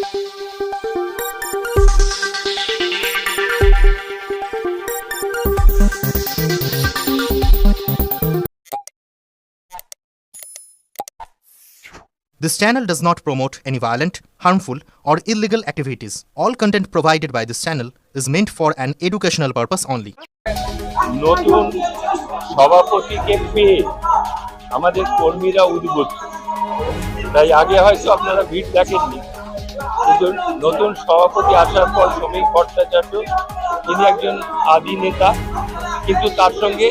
This channel does not promote any violent, harmful, or illegal activities. All content provided by this channel is meant for an educational purpose only. নতুন সভাপতিকে পেয়ে আমাদের কর্মীরা উদ্বুদ্ধ, তাই আগে হয়তো আপনারা ভিড় দেখেননি, কিন্তু নতুন সভাপতি আসার পর শ্রমিক ভট্টাচার্য তিনি একজন আদি নেতা, কিন্তু তার সঙ্গে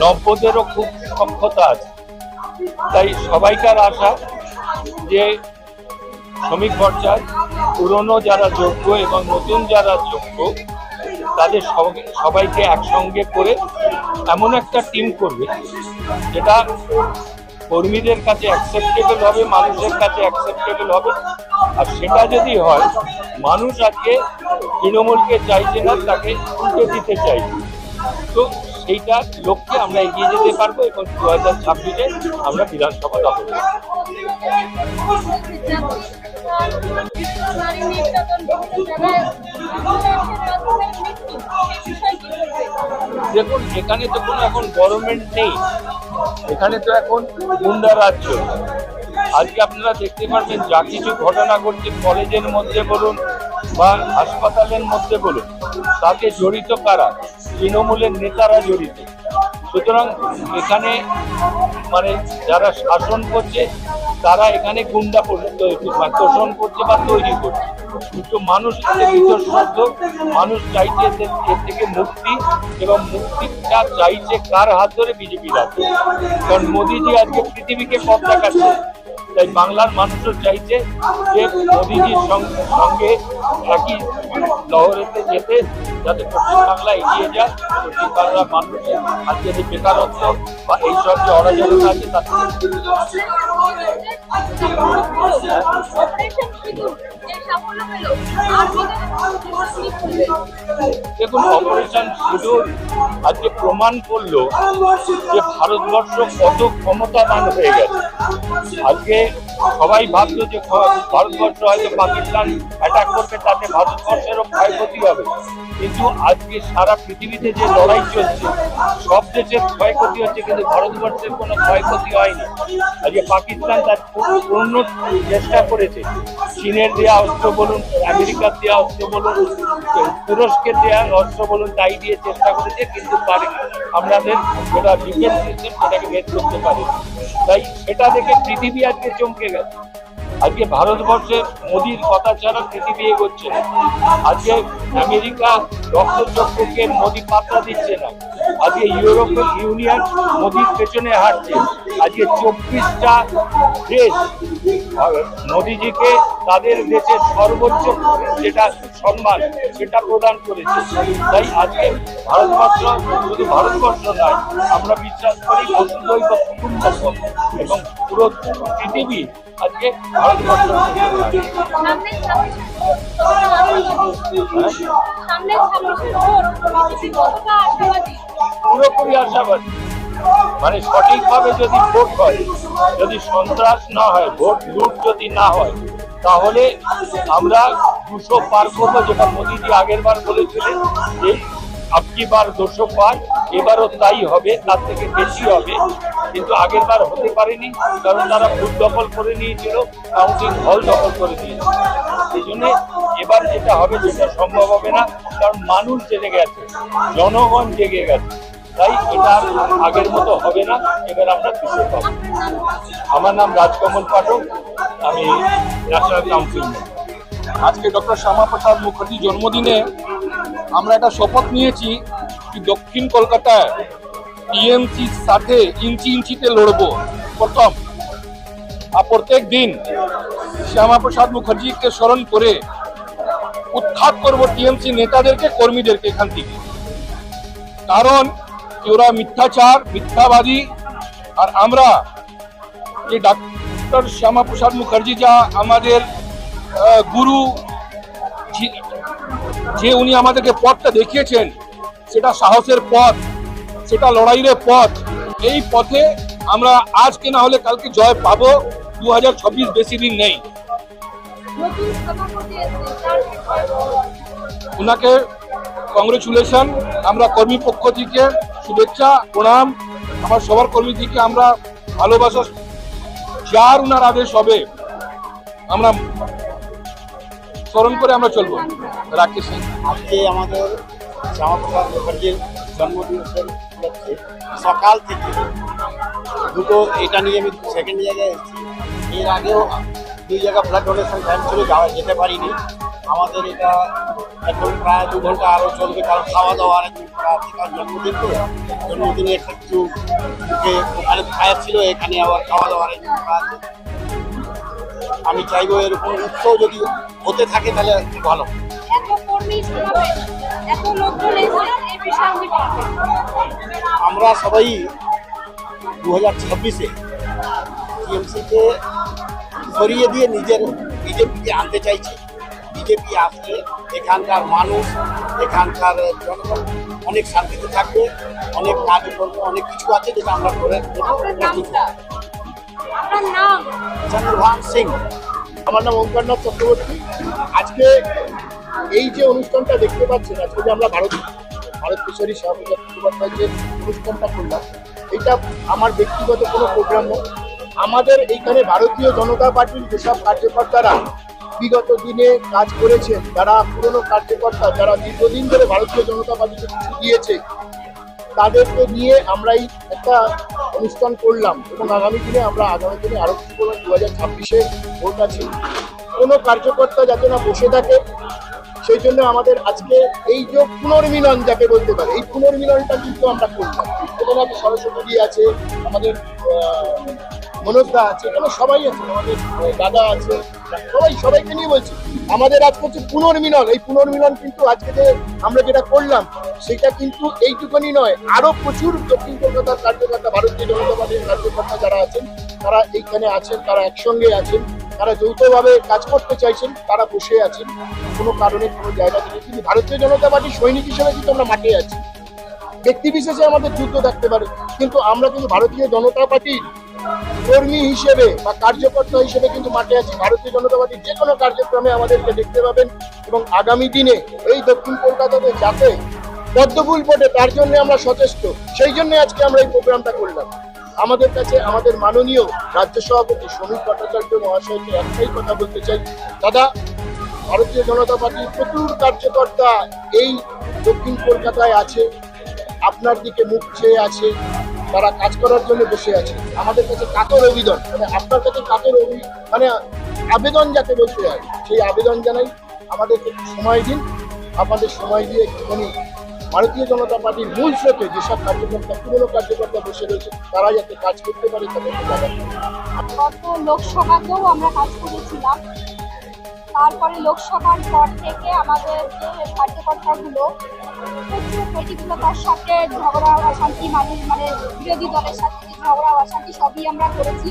নব্যদেরও খুব সক্ষতা আছে। তাই সবাইকার আশা যে শ্রমিক ভট্টাচার্য পুরনো যারা যোগ্য এবং নতুন যারা যোগ্য তাদের সবাইকে একসঙ্গে করে এমন একটা টিম করবে যেটা কর্মীদের কাছে অ্যাকসেপ্টেবল হবে, মানুষের কাছে অ্যাকসেপ্টেবল হবে। আর সেটা যদি হয়, মানুষ আজকে তৃণমূলকে চাইছে না, তাকে উল্টে দিতে চাইছে। তো সেইটা লক্ষ্যে আমরা এগিয়ে যেতে পারবো এবং 2026-এ আমরা বিধানসভা দখল করব। দেখুন, এখানে তো কোনো এখন গভর্নমেন্ট নেই, এখানে তো এখন গুন্ডা রাজ্য। আজকে আপনারা দেখতে পারবেন যা কিছু ঘটনা ঘটছে কলেজের মধ্যে বলুন বা হাসপাতালের মধ্যে বলুন, তাতে জড়িত কারা? তৃণমূলের নেতারা জড়িত। সুতরাং এখানে মানে যারা শাসন করছে তারা এখানে গুন্ডা পোষণ করছে বা তৈরি করছে। কিন্তু মানুষ এতে বিতর্ক, মানুষ চাইছে এর থেকে মুক্তি, এবং মুক্তিটা চাইছে কার হাত ধরে? বিজেপির হাত ধরে। কারণ মোদিজি আজকে পৃথিবীকে পথ দেখাচ্ছে, তাই বাংলার মানুষও চাইছে যে মোদিজির সঙ্গে একই লহরেতে যেতে, যাতে পশ্চিমবাংলা এগিয়ে যায়। পশ্চিমবাংলার মানুষের আজকে যে বেকারত্ব বা এইসব যে অরাজকতা আছে তার দেখুন, অপারেশন সিঁদুর আজকে প্রমাণ করলো যে ভারতবর্ষ কত ক্ষমতাবান হয়ে গেছে। আজকে সবাই ভাবতো যে ভারতবর্ষ হয়তো পাকিস্তান অ্যাটাক করবে, তাতে ভারতবর্ষেরও ক্ষয়ক্ষতি হবে, কিন্তু আজকে সারা পৃথিবীতে যে লড়াই চলছে সব দেশের ক্ষয়ক্ষতি হচ্ছে, কিন্তু ভারতবর্ষের কোনো ক্ষয়ক্ষতি হয়নি। আজকে পাকিস্তান তার পূর্ণ চেষ্টা করেছে, চীনের দেওয়া অস্ত্র বলুন, আমেরিকার দেওয়া অস্ত্র বলুন, তুরস্কের দেওয়া অস্ত্র বলুন, তাই দিয়ে চেষ্টা করেছে, কিন্তু আমাদের যেটা ডিফেন্স সিস্টেম সেটাকে ভেদ করতে পারে। তাই সেটা দেখে পৃথিবী আজকে চমকে গেছে। আজকে ভারতবর্ষে মোদির কথা ছাড়া পৃথিবী এগোচ্ছে না। আজকে আমেরিকা রক্তচক্রকে মোদি পাত্তা দিচ্ছে না। আজকে ইউরোপিয়ান ইউনিয়ন মোদির পেছনে হাঁটছে। আজকে 24টা দেশ মোদিজিকে তাদের দেশের সর্বোচ্চ যেটা সম্মান সেটা প্রদান করেছে। তাই আজকে ভারতবর্ষ শুধু ভারতবর্ষ নয়, আমরা বিশ্বাস করি বসুধৈব কুটুম্বকম, এবং পুরো পৃথিবী আজকে ভারতবর্ষ পুরোপুরি আশাবাদী। মানে সঠিকভাবে যদি ভোট হয়, যদি সন্ত্রাস না হয়, ভোট লুট যদি না হয়, তাহলে আমরা 200 পার করবো, যেটা মোদিজি আগের বার বলেছিলেন যে আপকি বার 200 পার, এবারও তাই হবে, তার থেকে বেশি হবে। কিন্তু আগের বার হতে পারেনি, কারণ তারা বুথ দখল করে নিয়েছিল, কাউন্টিং হল দখল করে নিয়েছিল। এই জন্য এবার যেটা হবে সেটা সম্ভব হবে না, কারণ মানুষ জেগে গেছে, জনগণ জেগে গেছে। তাই এটা আগের মতো হবে না, এবার আমরা খুশি পাবো। আমার নাম রাজকমল পাঠক, আমি ন্যাশনাল কাউন্সিল। আজকে ডক্টর শ্যামাপ্রসাদ মুখার্জির জন্মদিনে আমরা একটা শপথ নিয়েছি কি দক্ষিণ কলকাতায় টিএমসির সাথে ইঞ্চিতে লড়বো প্রথম। আর প্রত্যেক দিন শ্যামাপ্রসাদ মুখার্জিকে স্মরণ করে উৎখাত করবো টিএমসি নেতাদেরকে, কর্মীদেরকে এখান থেকে। কারণ ওরা মিথ্যাচার, মিথ্যাবাদী। আর আমরা যে ডক্টর শ্যামাপ্রসাদ মুখার্জি যা আমাদের গুরু, যে উনি আমাদেরকে পথটা দেখিয়েছেন, সেটা সাহসের পথ, সেটা লড়াইয়ের পথ। এই পথে আমরা আজকে না হলে কালকে জয় পাবো। 2026 বেশি দিন নেই। নতুন সভাপতি এসেছেন, তার বিষয়ে বলুন। ওনাকে কংগ্রেচুলেশন, আমরা কর্মী পক্ষ থেকে শুভেচ্ছা প্রণাম, আমার সবার কর্মী থেকে আমরা ভালোবাসা, যার উনার আদেশ হবে আমরা স্মরণ করে আমরা চলবো। রাকেশ সিং। আজকে আমাদের শ্যামাপ্রসাদ মুখার্জির জন্মদিবসের উপলক্ষে সকাল থেকে দুটো এটা নিয়ে আমি সেকেন্ড জায়গায় এসেছি। এর আগেও 2 জায়গা ব্লাড ডোনেশন ক্যাম্প ছিল, যেতে পারিনি। আমাদের এটা এখন প্রায় 2 ঘন্টা আরও চলবে, কারণ খাওয়া দাওয়া অ্যারেঞ্জমেন্ট করা আছে। কারণ জন্মদিন তো, জন্মদিনে একটু ওখানে খায়ার ছিল, এখানে আবার খাওয়া দাওয়া অ্যারেঞ্জমেন্ট করা আছে। আমি চাইবো এরকম উৎসব যদি হতে থাকে তাহলে ভালো। এত কর্মী সমাবেশ, এত লোকজন এসেছেন, এই বিষয়ে আপনি কি বলবেন? আমরা সবাই 2026-এ টিএমসিকে সরিয়ে দিয়ে নিজের বিজেপিকে আনতে চাইছি। বিজেপি আসলে এখানকার মানুষ, এখানকার জনগণ অনেক শান্তিতে থাকবে, অনেক কাজকর্ম, অনেক কিছু আছে যেটা আমরা করে আপনার নামটা? আপনার নাম? চন্দ্রভান সিং। আমার নাম ওঙ্কারনাথ চক্রবর্তী। আজকে এই যে অনুষ্ঠানটা দেখতে পাচ্ছেন, আজকে যে আমরা ভারত কিশোরী শ্যামাপ্রসাদ মুখোপাধ্যায় যে অনুষ্ঠানটা করলাম, এটা আমার ব্যক্তিগত কোনো প্রোগ্রাম নয়। আমাদের এইখানে ভারতীয় জনতা পার্টির যেসব কার্যকর্তারা বিগত দিনে কাজ করেছেন, যারা পুরনো কার্যকর্তা, যারা দীর্ঘদিন ধরে ভারতীয় জনতা পার্টিকে কিছু দিয়েছে, তাদেরকে নিয়ে আমরা এই একটা অনুষ্ঠান করলাম। এবং আগামী দিনে আরো কিছু করবো। 2026-এ ভোট আছে, কোনো কার্যকর্তা যাতে না বসে থাকে, সেই জন্য আমাদের আজকে এই যে পুনর্মিলন যাকে বলতে পারে, এই পুনর্মিলনটা কিন্তু আমরা করলাম। এখানে আছে সরস্বতী আছে, আমাদের মনোজদা আছে, এখানে সবাই আছে, আমাদের দাদা আছে, সবাইকে নিয়ে বলছি। আমাদের আজকে হচ্ছে পুনর্মিলন। এই পুনর্মিলন কিন্তু আজকে যে আমরা যেটা করলাম, সেটা কিন্তু এইটুকুনি নয়, আরো প্রচুর দক্ষিণ কলকাতার কার্যকর্তা, ভারতীয় জনতা পার্টির কার্যকর্তা যারা আছেন, তারা এইখানে আছেন, তারা একসঙ্গে আছেন, তারা যৌথভাবে কাজ করতে চাইছেন, তারা বসে আছেন কোনো কারণে, কোনো জায়গা থেকে। কিন্তু ভারতীয় জনতা পার্টির সৈনিক হিসেবে কিন্তু আমরা মাঠে আছি। ব্যক্তি বিশেষে আমাদের যুদ্ধ থাকতে পারে, কিন্তু আমরা কিন্তু ভারতীয় জনতা পার্টির কর্মী হিসেবে বা কার্যকর্তা হিসেবে কিন্তু মাঠে আছি। ভারতীয় জনতা পার্টির যে কোনো কার্যক্রমে আমাদেরকে দেখতে পাবেন। এবং আগামী দিনে এই দক্ষিণ কলকাতাতে যাতে পদ্মফুল ফোটে, তার জন্য আমরা সচেষ্ট। সেই জন্য আজকে আমরা এই প্রোগ্রামটা করলাম। আমাদের কাছে আমাদের মাননীয় রাজ্য সভাপতি সমীর ভট্টাচার্য মহাশয়কে একটাই কথা বলতে চাই, দাদা, ভারতীয় জনতা পার্টির প্রচুর কার্যকর্তা এই দক্ষিণ কলকাতায় আছে, আপনার দিকে মুখ চেয়ে আছে, তারা কাজ করার জন্য বসে আছে। আমাদের কাছে কাতর আবেদন, মানে আপনার কাছে কাতর আবেদন যাকে বলতে হয়, সেই আবেদন জানাই, আমাদেরকে একটু সময় দিন। আপনাদের সময় দিয়ে একটুখানি ভারতীয় জনতা পার্টির মূল স্রোতে যেসব কার্যকর্তা, পুরনো কার্যকর্তা বসে রয়েছে, তারা যাতে কাজ করতে পারে, তাদেরকে জায়গা দিন। গত লোকসভাতেও আমরা কাজ করেছিলাম। তারপরে লোকসভার পর থেকে আমাদের যে কার্যকর্তাগুলো প্রচুর প্রতিকূলতার সাথে ঝগড়া অশান্তি, মানে বিরোধী দলের সাথে যে ঝগড়া অশান্তি সবই আমরা করেছি।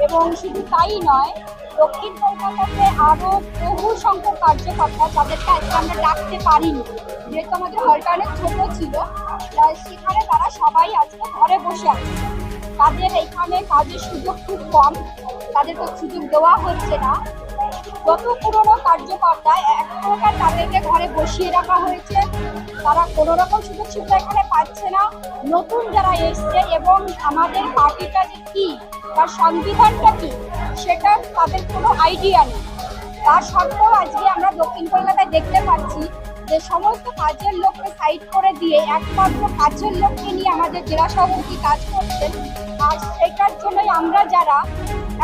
এবং শুধু তাই নয়, দক্ষিণ কলকাতাতে আরও বহু সংখ্যক কার্যকর্তা যাদেরকে আজকে আমরা ডাকতে পারিনি, যেহেতু আমাদের হলটা অনেক ছোট ছিল, সেখানে তারা সবাই আজকে ঘরে বসে আছে। তাদের এইখানে কাজের সুযোগ খুব কম, তাদেরকে সুযোগ দেওয়া হচ্ছে না। যত পুরনো কার্যকর্তা এক প্রকার তাদেরকে ঘরে বসিয়ে রাখা হয়েছে, তারা কোনো রকম সুযোগ সুবিধা এখানে পাচ্ছে না। নতুন যারা এসছে এবং আমাদের পার্টিটা যে কী, তার সংবিধানটা কী, সেটা তাদের কোনো আইডিয়া নেই। তার সত্ত্বেও আজকে আমরা দক্ষিণ কলকাতায় দেখতে পাচ্ছি যে সমস্ত কাজের লোককে সাইড করে দিয়ে একমাত্র কাজের লোককে নিয়ে আমাদের জেলা সভাপতি কাজ করছেন। আর সেটার জন্যই আমরা যারা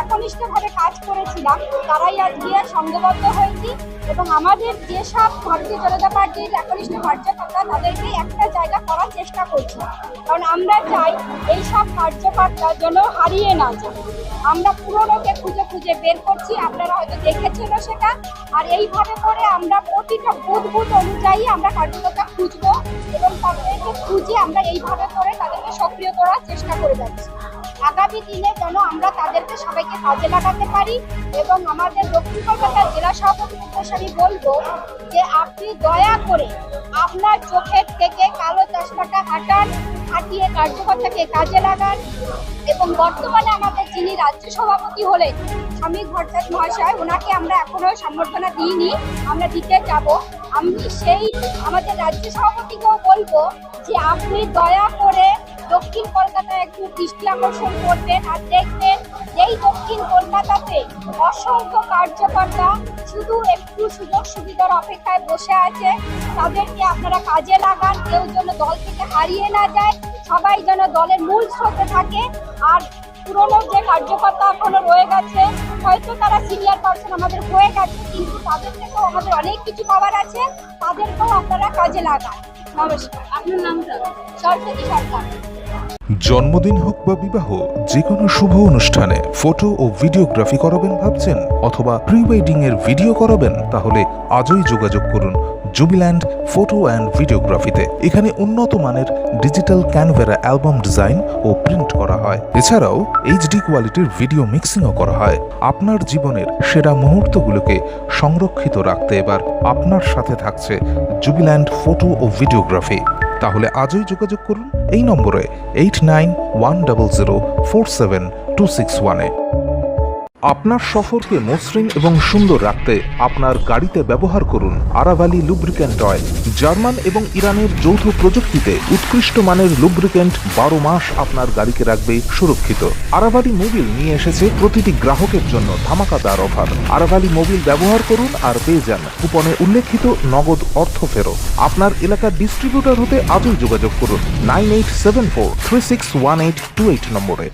একনিষ্ঠভাবে কাজ করেছিলাম, তারাই আজকে সংঘবদ্ধ হয়েছি এবং আমাদের যেসব ভারতীয় জনতা পার্টির একনিষ্ঠ কার্যকর্তা, তাদেরকে একটা জায়গা করার চেষ্টা করছি। কারণ আমরা চাই এইসব কার্যকর্তা যেন হারিয়ে না যায়। আমরা পুরনোকে খুঁজে খুঁজে বের করছি, আপনারা হয়তো দেখেছিল সেটা। আর এইভাবে করে আমরা প্রতিটা বুথ অনুযায়ী আমরা কার্যকর্তা খুঁজবো এবং তাদেরকে খুঁজে আমরা এইভাবে করে তাদেরকে সক্রিয় করার চেষ্টা করে যাচ্ছি। আগামী দিনে যেন আমরা তাদেরকে সবাইকে কাজে লাগাতে পারি। এবং আমাদের দক্ষিণ কলকাতা জেলা সভাপতির উদ্দেশ্যে আমি বলবো যে আপনি দয়া করে আপনার চোখের থেকে কালো চশমাটা হাটিয়ে কার্যকর্তাকে কাজে লাগান। এবং বর্তমানে আমাদের যিনি রাজ্য সভাপতি হলেন শ্রমিক ভট্টাচার্য মহাশয়, ওনাকে আমরা এখনো সম্বর্ধনা দিইনি, আমরা দিতে যাব। আমি সেই আমাদের রাজ্য সভাপতিকেও বলবো যে আপনি দয়া করে দক্ষিণ কলকাতায় একটু দৃষ্টি আকর্ষণ করবেন আর দেখবেন এই দক্ষিণ কলকাতাতে অসংখ্য কার্যকর্তা শুধু একটু সুযোগ সুবিধার অপেক্ষায় বসে আছে। তাদেরকে আপনারা কাজে লাগান, কেউ যেন দল থেকে হারিয়ে না যায়, সবাই যেন দলের মূল স্রোতে থাকে। আর পুরনো যে কার্যকর্তা এখনো রয়ে গেছে, হয়তো তারা সিনিয়র পার্সন আমাদের হয়ে গেছে, কিন্তু তাদের থেকেও আমাদের অনেক কিছু পাওয়ার আছে, তাদেরকেও আপনারা কাজে লাগান। নমস্কার, আপনার নামটা? সরস্বতী সরকার। জন্মদিন হোক বা বিবাহ, যে কোনো শুভ অনুষ্ঠানে ফটো ও ভিডিওগ্রাফি করাবেন ভাবছেন, অথবা প্রি ওয়েডিং এর ভিডিও করাবেন, তাহলে আজই যোগাযোগ করুন জুবিল্যান্ড ফটো অ্যান্ড ভিডিওগ্রাফিতে। এখানে উন্নত মানের ডিজিটাল ক্যানভেরা অ্যালবাম ডিজাইন ও প্রিন্ট করা হয়। এছাড়াও এইচডি কোয়ালিটির ভিডিও মিক্সিংও করা হয়। আপনার জীবনের সেরা মুহূর্তগুলোকে সংরক্ষিত রাখতে এবার আপনার সাথে থাকছে জুবিল্যান্ড ফটো ও ভিডিওগ্রাফি। তাহলে আজই যোগাযোগ করুন এই নম্বরে 8910047261-এ। আপনার সফরকে মসৃণ এবং সুন্দর রাখতে আপনার গাড়িতে ব্যবহার করুন আরাভালি লুব্রিক্যান্ট অয়েল। জার্মান এবং ইরানের যৌথ প্রযুক্তিতে উৎকৃষ্ট মানের লুব্রিক্যান্ট 12 মাস আপনার গাড়িকে রাখবে সুরক্ষিত। আরাভালি মোবিল নিয়ে এসেছে প্রতিটি গ্রাহকের জন্য ধামাকাদার অফার। আরাভালি মোবিল ব্যবহার করুন আর পেয়ে যান কুপনে উল্লেখিত নগদ অর্থ ফেরত। আপনার এলাকার ডিস্ট্রিবিউটর হতে আজই যোগাযোগ করুন 9874361828 নম্বরে।